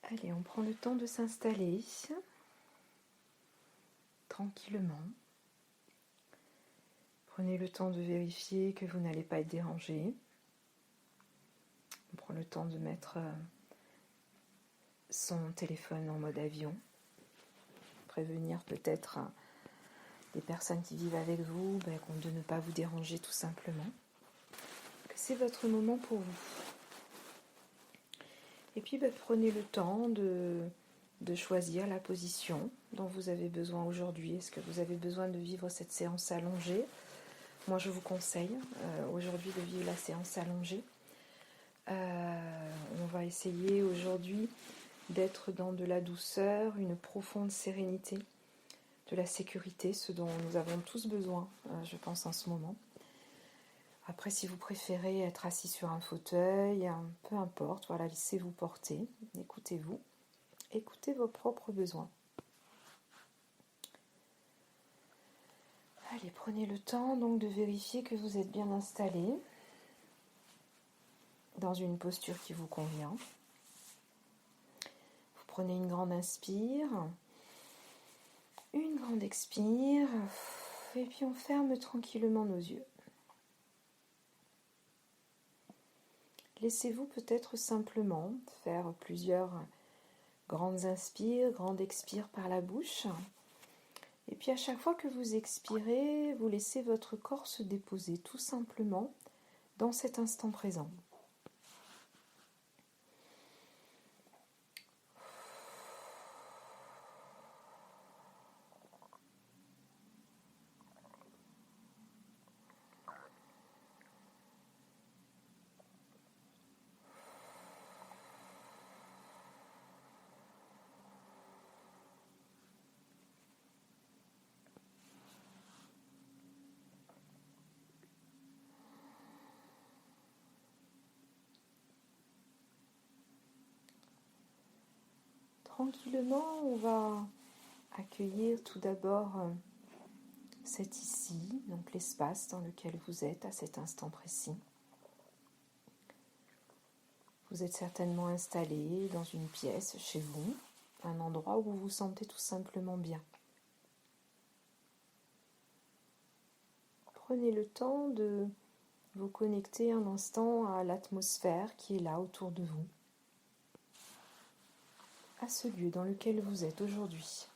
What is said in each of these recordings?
Allez, on prend le temps de s'installer tranquillement. Prenez le temps de vérifier que vous n'allez pas être dérangé. On prend le temps de mettre son téléphone en mode avion. Prévenir peut-être les personnes qui vivent avec vous de ne pas vous déranger tout simplement. Que c'est votre moment pour vous. Et puis prenez le temps de choisir la position dont vous avez besoin aujourd'hui. Est-ce que vous avez besoin de vivre cette séance allongée ? Moi, je vous conseille aujourd'hui de vivre la séance allongée. On va essayer aujourd'hui d'être dans de la douceur, une profonde sérénité, de la sécurité, ce dont nous avons tous besoin, je pense, en ce moment. Après, si vous préférez être assis sur un fauteuil, peu importe, voilà, laissez-vous porter, écoutez-vous, écoutez vos propres besoins. Allez, prenez le temps donc de vérifier que vous êtes bien installé dans une posture qui vous convient. Vous prenez une grande inspire, une grande expire, et puis on ferme tranquillement nos yeux. Laissez-vous peut-être simplement faire plusieurs grandes inspires, grandes expires par la bouche. Et puis à chaque fois que vous expirez, vous laissez votre corps se déposer tout simplement dans cet instant présent. Tranquillement, on va accueillir tout d'abord cet ici, donc l'espace dans lequel vous êtes à cet instant précis. Vous êtes certainement installé dans une pièce chez vous, un endroit où vous vous sentez tout simplement bien. Prenez le temps de vous connecter un instant à l'atmosphère qui est là autour de vous, à ce lieu dans lequel vous êtes aujourd'hui.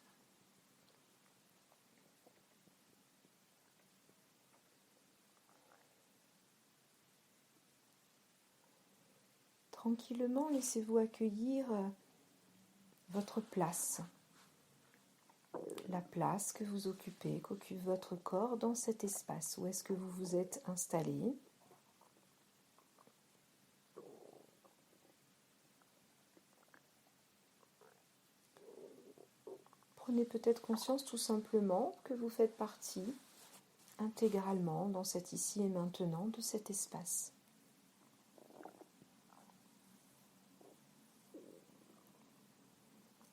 Tranquillement, laissez-vous accueillir votre place, la place que vous occupez, qu'occupe votre corps dans cet espace. Où est-ce que vous vous êtes installé ? Prenez peut-être conscience tout simplement que vous faites partie intégralement dans cet ici et maintenant de cet espace.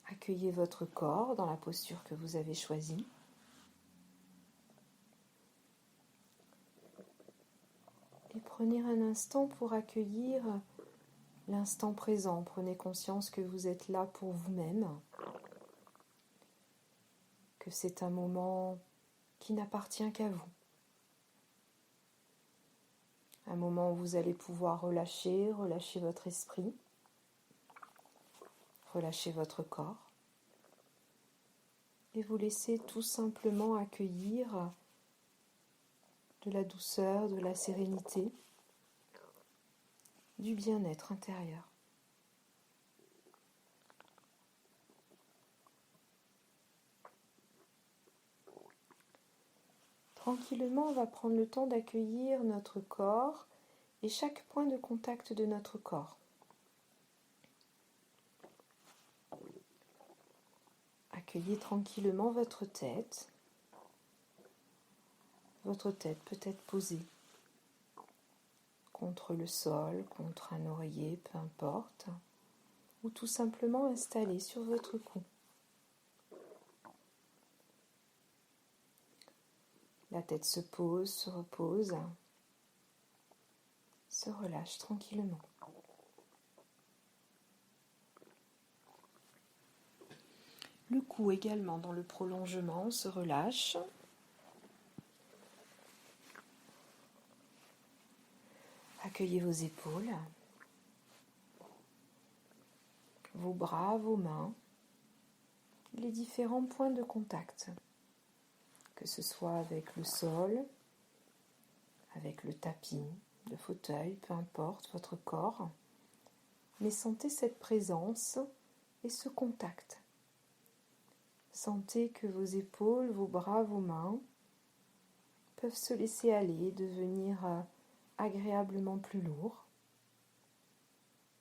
Accueillez votre corps dans la posture que vous avez choisie. Et prenez un instant pour accueillir l'instant présent. Prenez conscience que vous êtes là pour vous-même, que c'est un moment qui n'appartient qu'à vous. Un moment où vous allez pouvoir relâcher votre esprit, relâcher votre corps et vous laisser tout simplement accueillir de la douceur, de la sérénité, du bien-être intérieur. Tranquillement, on va prendre le temps d'accueillir notre corps et chaque point de contact de notre corps. Accueillez tranquillement votre tête. Votre tête peut être posée contre le sol, contre un oreiller, peu importe, ou tout simplement installée sur votre cou. La tête se pose, se repose, se relâche tranquillement. Le cou également dans le prolongement se relâche. Accueillez vos épaules, vos bras, vos mains, les différents points de contact, que ce soit avec le sol, avec le tapis, le fauteuil, peu importe votre corps, mais sentez cette présence et ce contact. Sentez que vos épaules, vos bras, vos mains peuvent se laisser aller, devenir agréablement plus lourds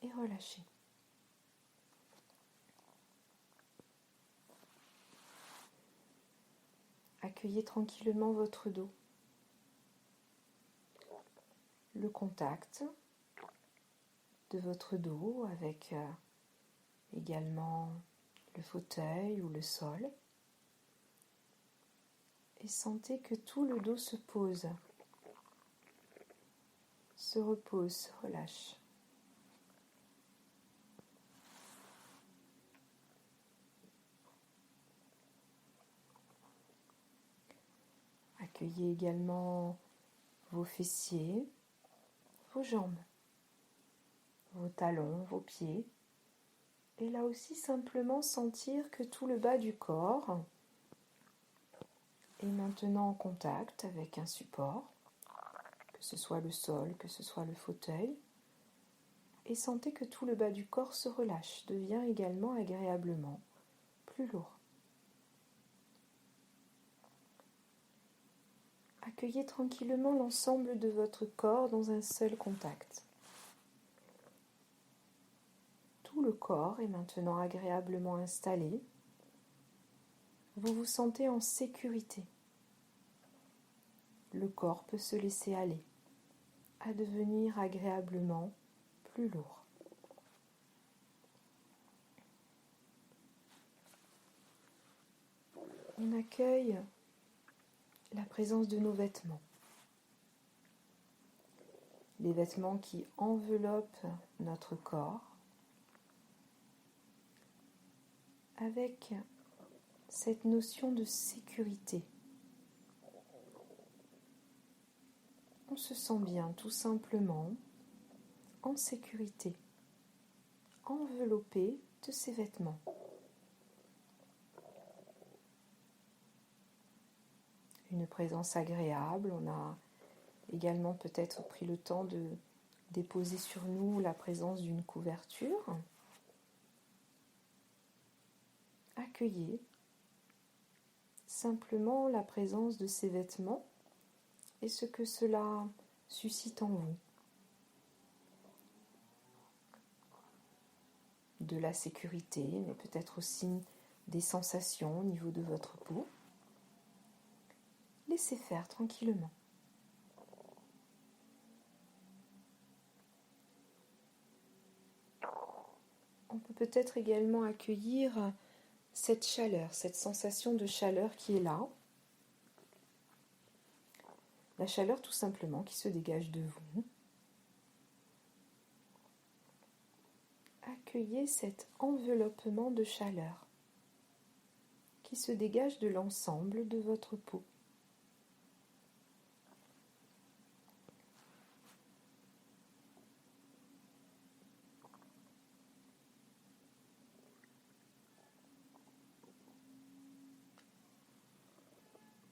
et relâcher. Accueillez tranquillement votre dos, le contact de votre dos avec également le fauteuil ou le sol, et sentez que tout le dos se pose, se repose, se relâche. Accueillez également vos fessiers, vos jambes, vos talons, vos pieds. Et là aussi, simplement sentir que tout le bas du corps est maintenant en contact avec un support, que ce soit le sol, que ce soit le fauteuil. Et sentez que tout le bas du corps se relâche, devient également agréablement plus lourd. Accueillez tranquillement l'ensemble de votre corps dans un seul contact. Tout le corps est maintenant agréablement installé. Vous vous sentez en sécurité. Le corps peut se laisser aller, à devenir agréablement plus lourd. On accueille la présence de nos vêtements. Les vêtements qui enveloppent notre corps avec cette notion de sécurité. On se sent bien tout simplement en sécurité, enveloppé de ces vêtements. Une présence agréable, on a également peut-être pris le temps de déposer sur nous la présence d'une couverture. Accueillez simplement la présence de ces vêtements et ce que cela suscite en vous. De la sécurité, mais peut-être aussi des sensations au niveau de votre peau. Laissez faire tranquillement. On peut peut-être également accueillir cette chaleur, cette sensation de chaleur qui est là. La chaleur tout simplement qui se dégage de vous. Accueillez cet enveloppement de chaleur qui se dégage de l'ensemble de votre peau.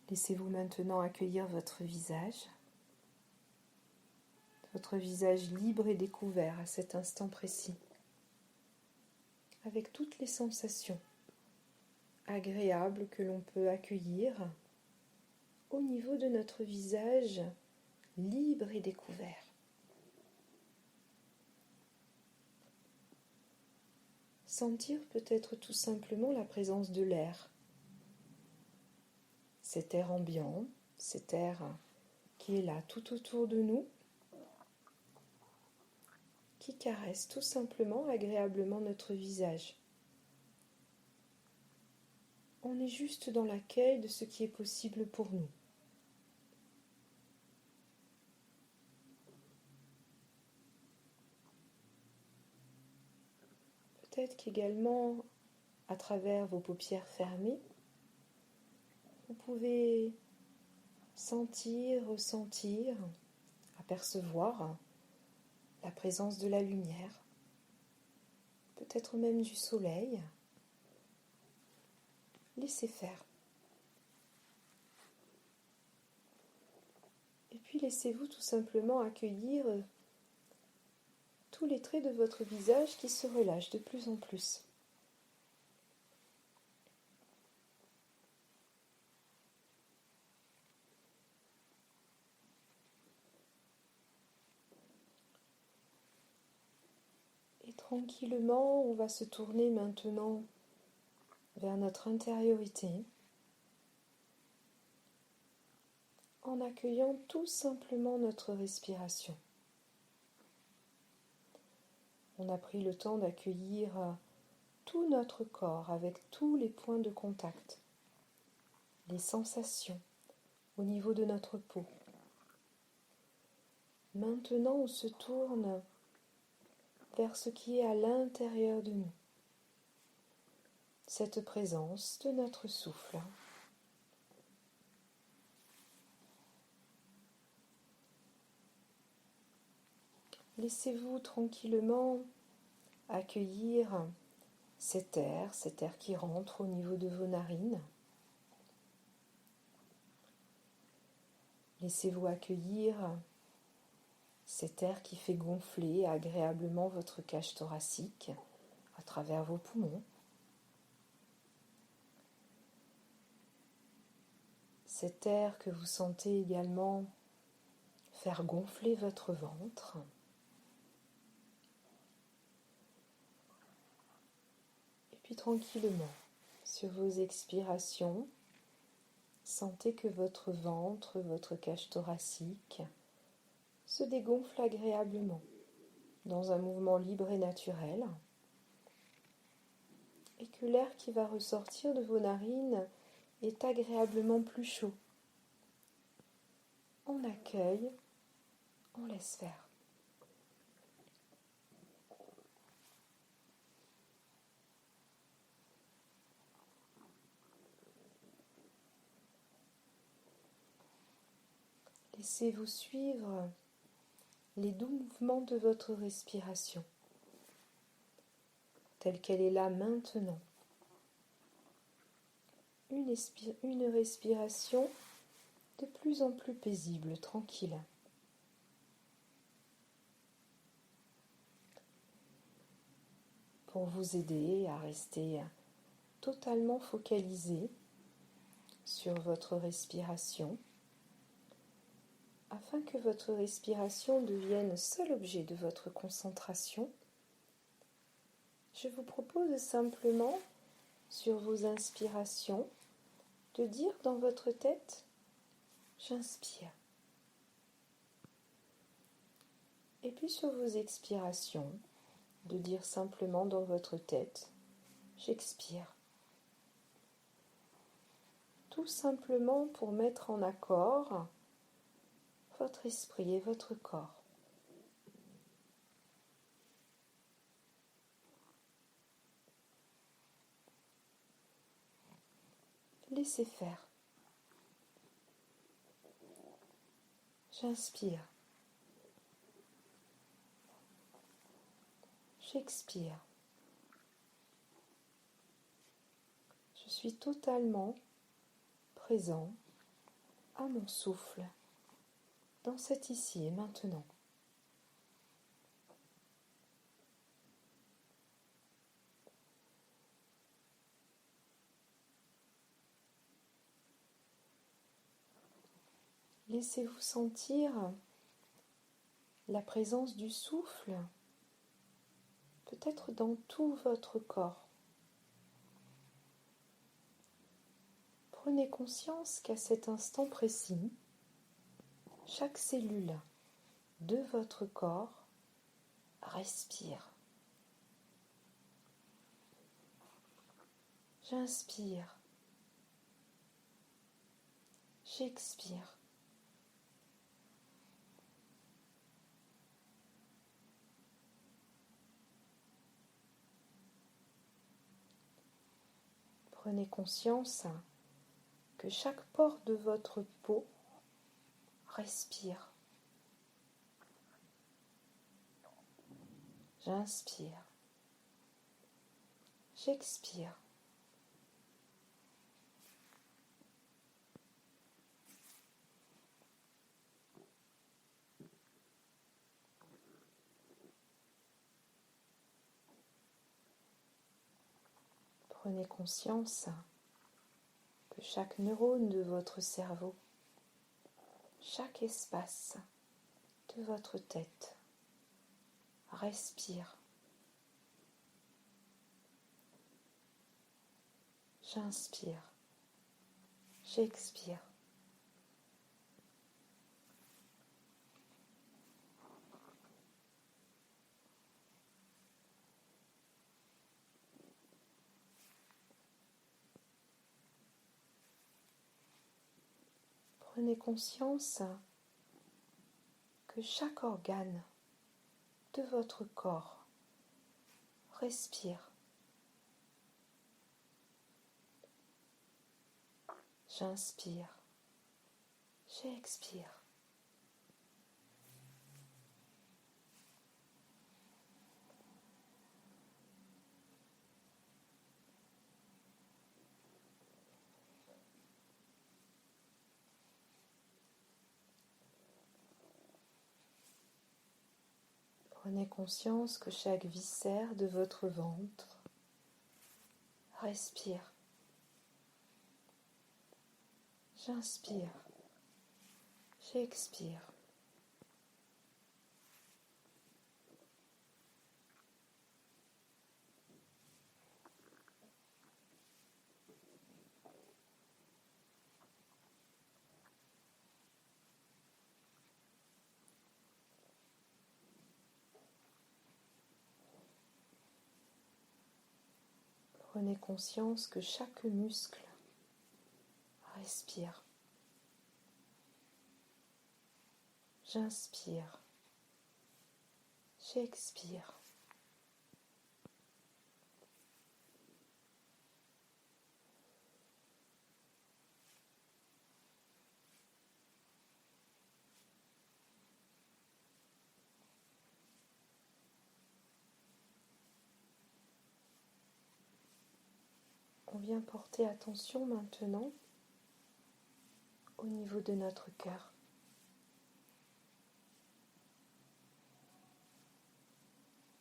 Laissez-vous maintenant accueillir votre visage libre et découvert à cet instant précis, avec toutes les sensations agréables que l'on peut accueillir au niveau de notre visage libre et découvert. Sentir peut-être tout simplement la présence de l'air. Cet air ambiant, cet air qui est là tout autour de nous, qui caresse tout simplement agréablement notre visage. On est juste dans l'accueil de ce qui est possible pour nous. Peut-être qu'également, à travers vos paupières fermées, vous pouvez sentir, ressentir, apercevoir la présence de la lumière, peut-être même du soleil. Laissez faire. Et puis laissez-vous tout simplement accueillir tous les traits de votre visage qui se relâchent de plus en plus. Et tranquillement, on va se tourner maintenant vers notre intériorité en accueillant tout simplement notre respiration. On a pris le temps d'accueillir tout notre corps avec tous les points de contact, les sensations au niveau de notre peau. Maintenant, on se tourne vers ce qui est à l'intérieur de nous, cette présence de notre souffle. Laissez-vous tranquillement accueillir cet air qui rentre au niveau de vos narines. Laissez-vous accueillir cet air qui fait gonfler agréablement votre cage thoracique à travers vos poumons. Cet air que vous sentez également faire gonfler votre ventre. Et puis tranquillement, sur vos expirations, sentez que votre ventre, votre cage thoracique se dégonfle agréablement dans un mouvement libre et naturel, et que l'air qui va ressortir de vos narines est agréablement plus chaud. On accueille, on laisse faire. Laissez-vous suivre les doux mouvements de votre respiration, telle qu'elle est là maintenant. Une respiration de plus en plus paisible, tranquille. Pour vous aider à rester totalement focalisé sur votre respiration, afin que votre respiration devienne seul objet de votre concentration, je vous propose simplement, sur vos inspirations, de dire dans votre tête « j'inspire ». Et puis sur vos expirations, de dire simplement dans votre tête « j'expire ». Tout simplement pour mettre en accord votre esprit et votre corps. Laissez faire. J'inspire. J'expire. Je suis totalement présent à mon souffle dans cet ici et maintenant. Laissez-vous sentir la présence du souffle, peut-être dans tout votre corps. Prenez conscience qu'à cet instant précis, chaque cellule de votre corps respire. J'inspire. J'expire. Prenez conscience que chaque pore de votre peau respire. J'inspire. J'expire. Prenez conscience que chaque neurone de votre cerveau, chaque espace de votre tête respire. J'inspire. J'expire. Prenez conscience que chaque organe de votre corps respire. J'inspire. J'expire. Prenez conscience que chaque viscère de votre ventre respire. J'inspire. J'expire. Prenez conscience que chaque muscle respire. J'inspire. J'expire. On vient porter attention maintenant au niveau de notre cœur.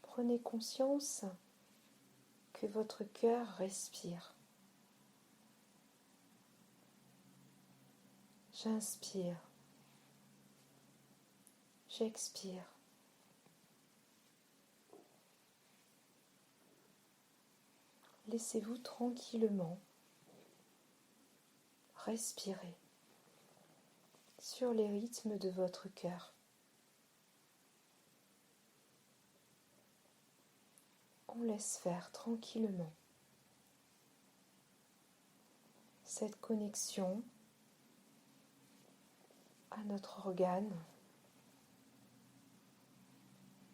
Prenez conscience que votre cœur respire. J'inspire. J'expire. Laissez-vous tranquillement respirer sur les rythmes de votre cœur. On laisse faire tranquillement cette connexion à notre organe,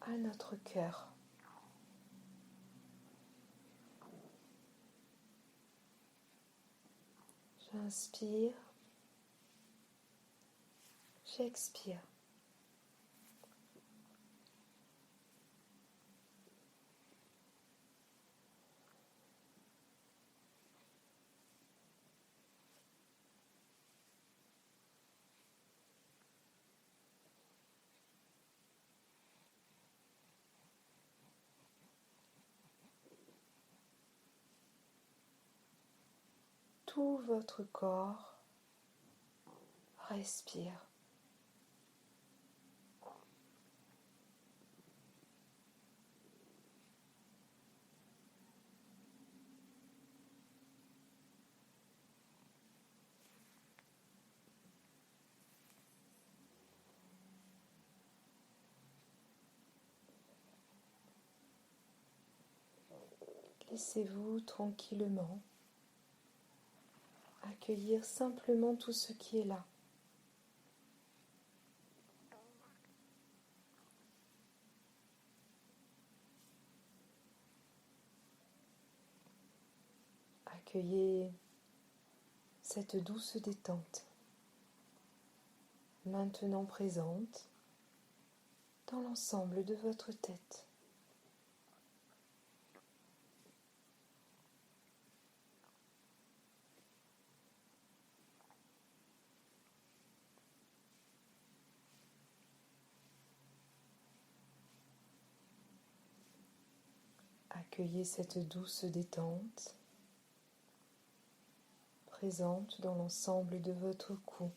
à notre cœur. J'inspire, j'expire. Tout votre corps respire. Laissez-vous tranquillement accueillir simplement tout ce qui est là. Accueillez cette douce détente, maintenant présente dans l'ensemble de votre tête. Accueillez cette douce détente présente dans l'ensemble de votre cou.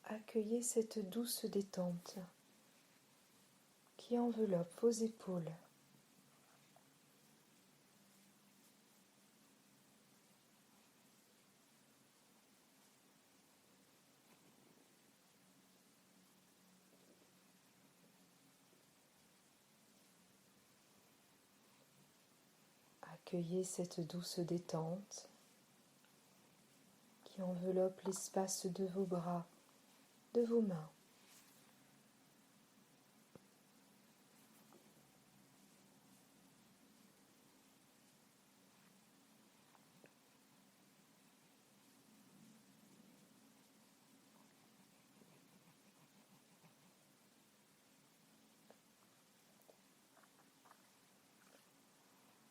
Accueillez cette douce détente qui enveloppe vos épaules. Accueillez cette douce détente qui enveloppe l'espace de vos bras, de vos mains.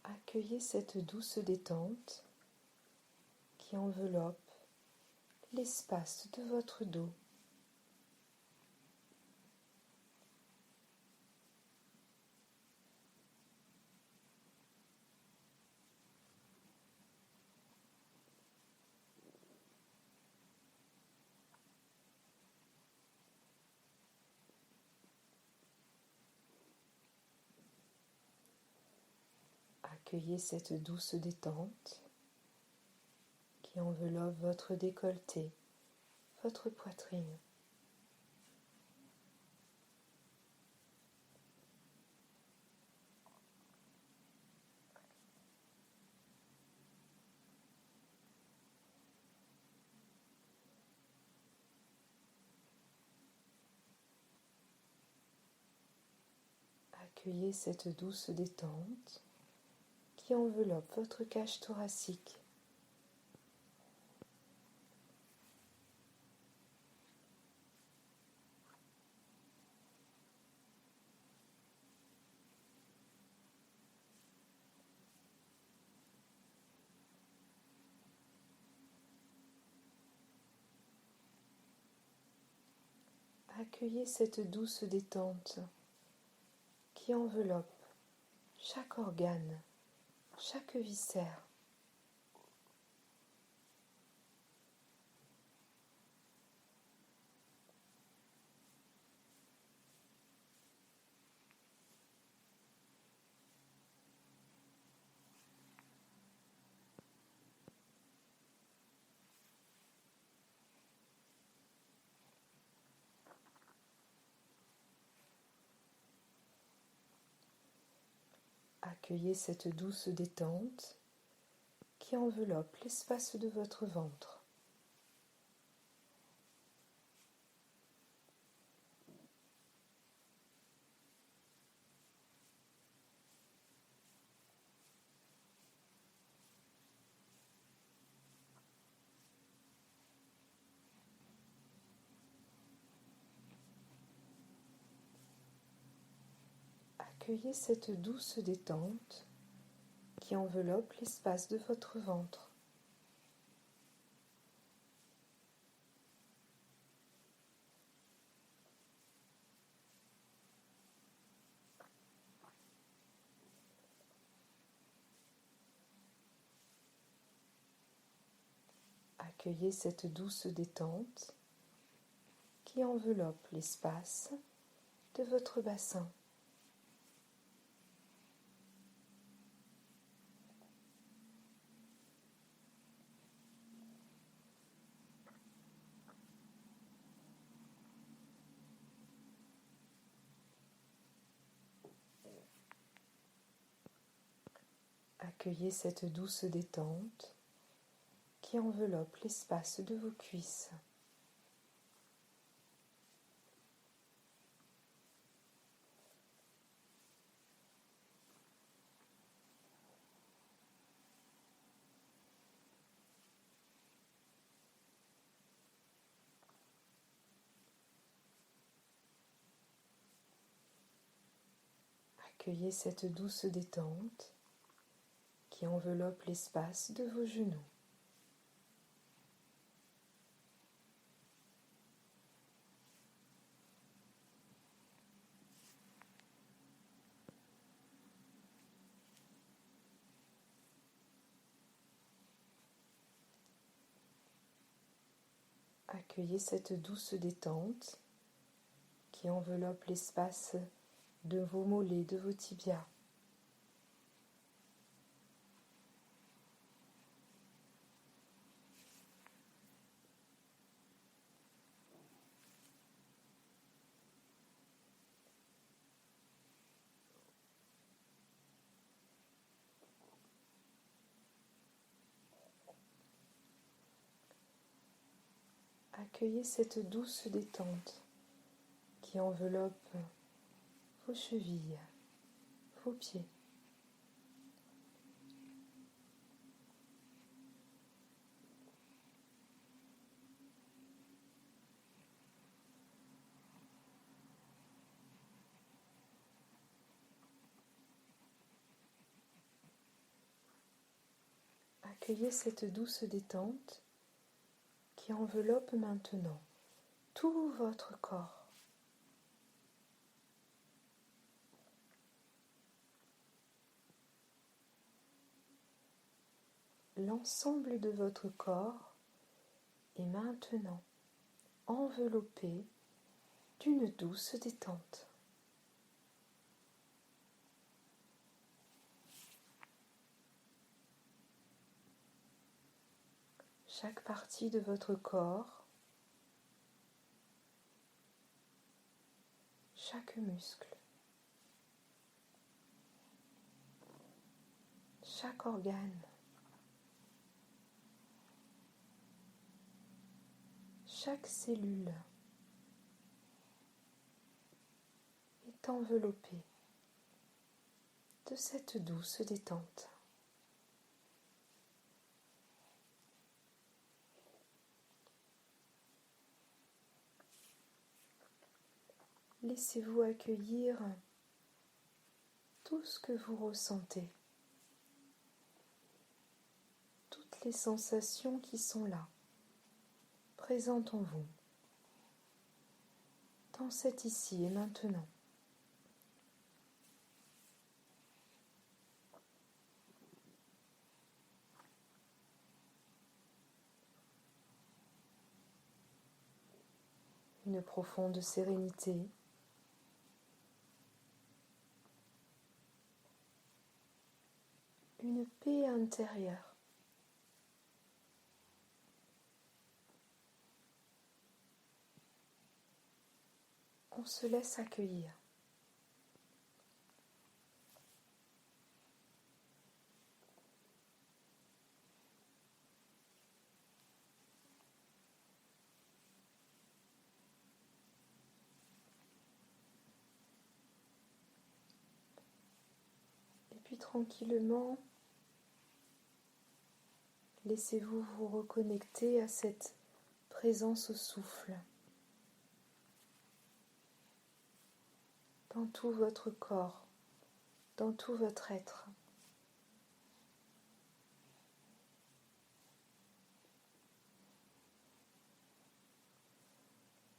Accueillez cette douce détente qui enveloppe l'espace de votre dos. Accueillez cette douce détente qui enveloppe votre décolleté, votre poitrine. Accueillez cette douce détente qui enveloppe votre cage thoracique. Accueillez cette douce détente qui enveloppe chaque organe, chaque viscère. Accueillez cette douce détente qui enveloppe l'espace de votre ventre. Accueillez cette douce détente qui enveloppe l'espace de votre ventre. Accueillez cette douce détente qui enveloppe l'espace de votre bassin. Accueillez cette douce détente qui enveloppe l'espace de vos cuisses. Accueillez cette douce détente qui enveloppe l'espace de vos genoux. Accueillez cette douce détente qui enveloppe l'espace de vos mollets, de vos tibias. Accueillez cette douce détente qui enveloppe vos chevilles, vos pieds. Accueillez cette douce détente qui enveloppe maintenant tout votre corps. L'ensemble de votre corps est maintenant enveloppé d'une douce détente. Chaque partie de votre corps, chaque muscle, chaque organe, chaque cellule est enveloppée de cette douce détente. Laissez-vous accueillir tout ce que vous ressentez, toutes les sensations qui sont là, présentes en vous, dans cet ici et maintenant. Une profonde sérénité, une paix intérieure. On se laisse accueillir. Et puis tranquillement, laissez-vous vous reconnecter à cette présence au souffle. Dans tout votre corps, dans tout votre être.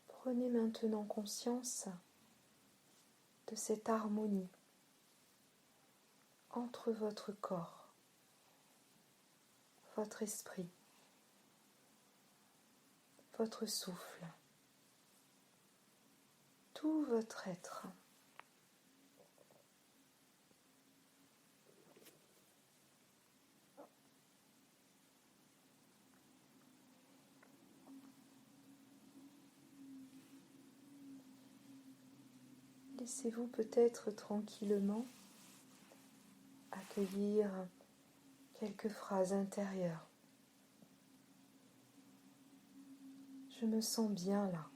Prenez maintenant conscience de cette harmonie entre votre corps, votre esprit, votre souffle, tout votre être. Laissez-vous peut-être tranquillement accueillir quelques phrases intérieures. Je me sens bien là.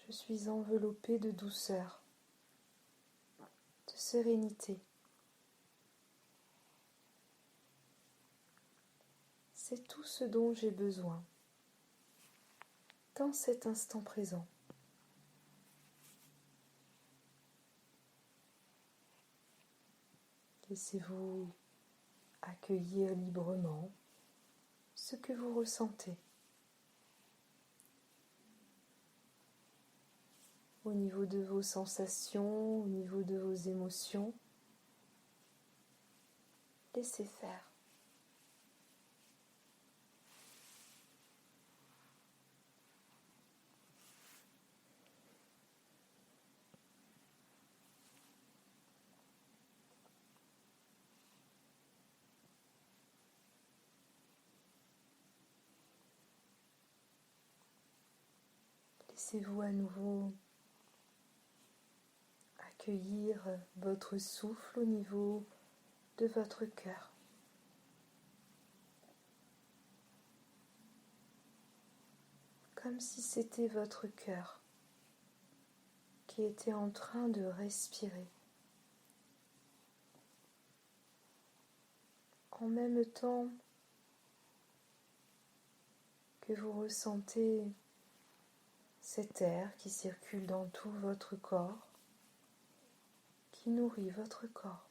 Je suis enveloppée de douceur, de sérénité. C'est tout ce dont j'ai besoin dans cet instant présent. Laissez-vous accueillir librement ce que vous ressentez au niveau de vos sensations, au niveau de vos émotions. Laissez faire. Laissez-vous à nouveau accueillir votre souffle au niveau de votre cœur. Comme si c'était votre cœur qui était en train de respirer. En même temps que vous ressentez cet air qui circule dans tout votre corps, qui nourrit votre corps.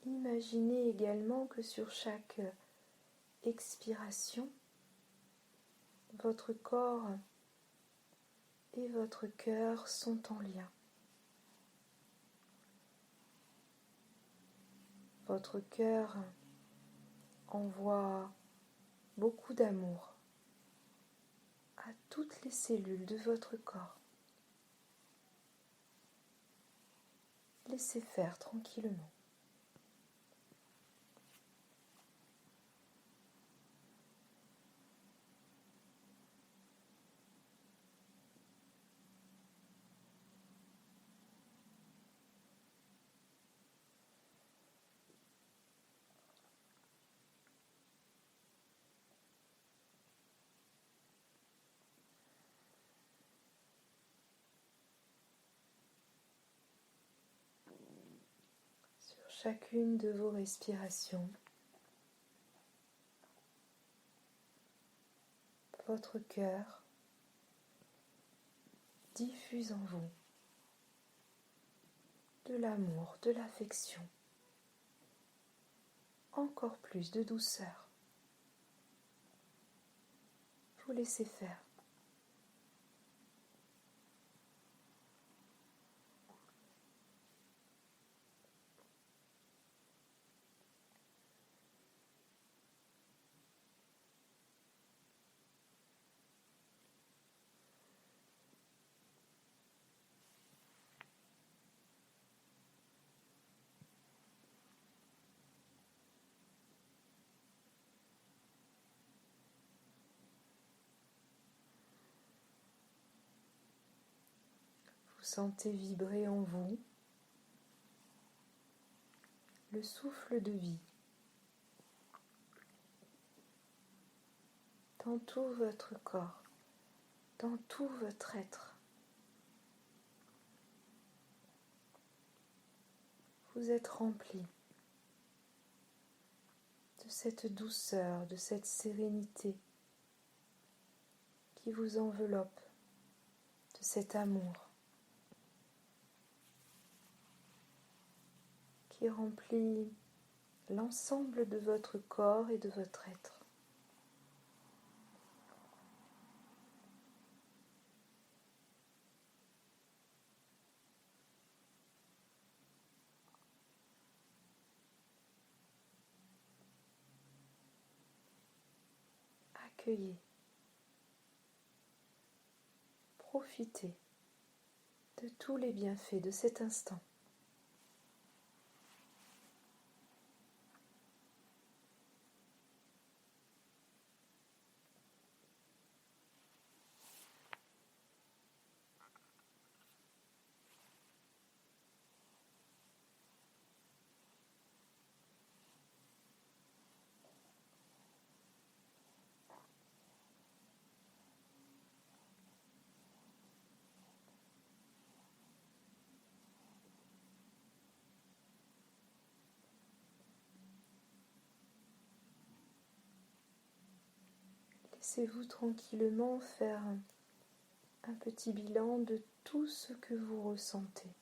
Imaginez également que sur chaque expiration, votre corps et votre cœur sont en lien. Votre cœur envoie beaucoup d'amour à toutes les cellules de votre corps. Laissez faire tranquillement. Sur chacune de vos respirations, votre cœur diffuse en vous de l'amour, de l'affection, encore plus de douceur. Vous laissez faire. Vous sentez vibrer en vous le souffle de vie dans tout votre corps, dans tout votre être. Vous êtes rempli de cette douceur, de cette sérénité qui vous enveloppe, de cet amour qui remplit l'ensemble de votre corps et de votre être. Accueillez, profitez de tous les bienfaits de cet instant. Laissez-vous tranquillement faire un petit bilan de tout ce que vous ressentez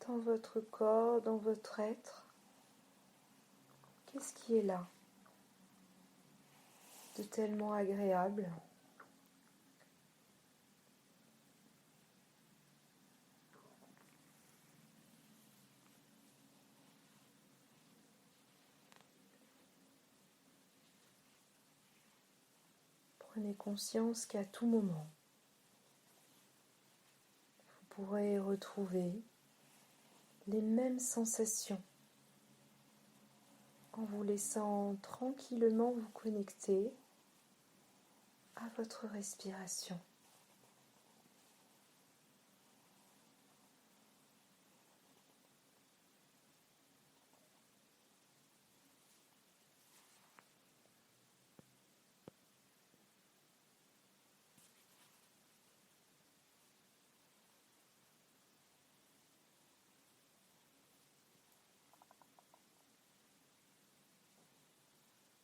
dans votre corps, dans votre être. Qu'est-ce qui est là de tellement agréable ? Prenez conscience qu'à tout moment, vous pourrez retrouver les mêmes sensations en vous laissant tranquillement vous connecter à votre respiration.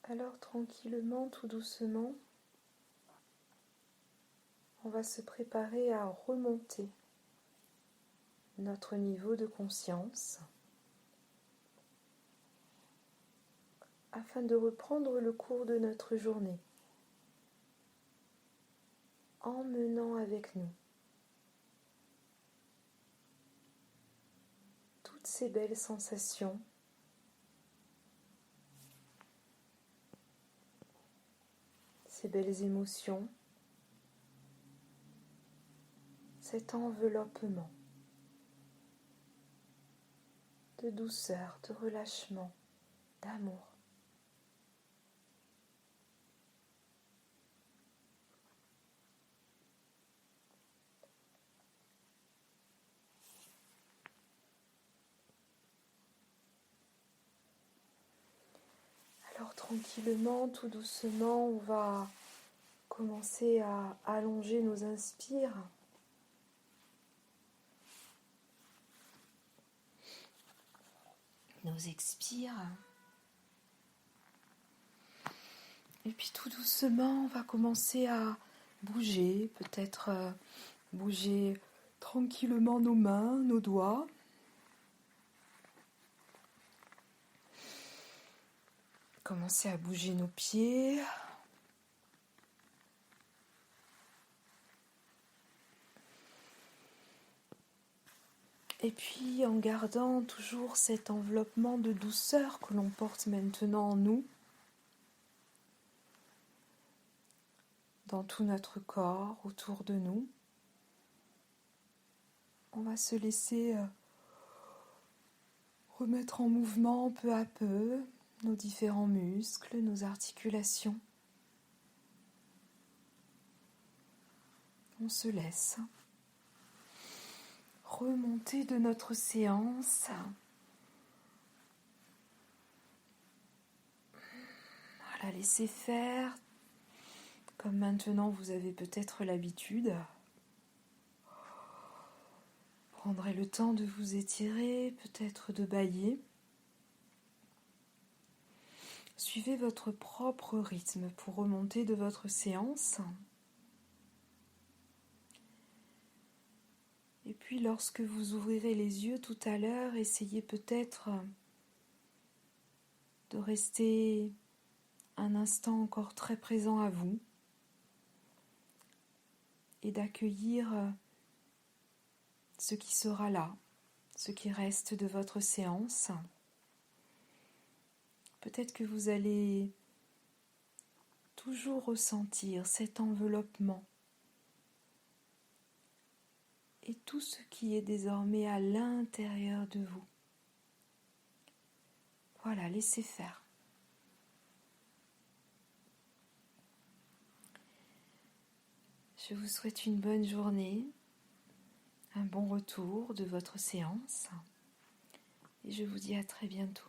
Alors tranquillement, tout doucement, on va se préparer à remonter notre niveau de conscience afin de reprendre le cours de notre journée, emmenant avec nous toutes ces belles sensations, ces belles émotions, cet enveloppement de douceur, de relâchement, d'amour. Alors tranquillement, tout doucement, on va commencer à allonger nos inspires. Nos expires. Et puis tout doucement, on va commencer à bouger, peut-être bouger tranquillement nos mains, nos doigts. Commencer à bouger nos pieds. Et puis en gardant toujours cet enveloppement de douceur que l'on porte maintenant en nous, dans tout notre corps, autour de nous, on va se laisser remettre en mouvement peu à peu nos différents muscles, nos articulations. On se laisse remonter de notre séance. Voilà, laissez faire. Comme maintenant vous avez peut-être l'habitude. Prendrez le temps de vous étirer, peut-être de bâiller. Suivez votre propre rythme pour remonter de votre séance. Et puis lorsque vous ouvrirez les yeux tout à l'heure, essayez peut-être de rester un instant encore très présent à vous et d'accueillir ce qui sera là, ce qui reste de votre séance. Peut-être que vous allez toujours ressentir cet enveloppement et tout ce qui est désormais à l'intérieur de vous. Voilà, laissez faire. Je vous souhaite une bonne journée, un bon retour de votre séance et je vous dis à très bientôt.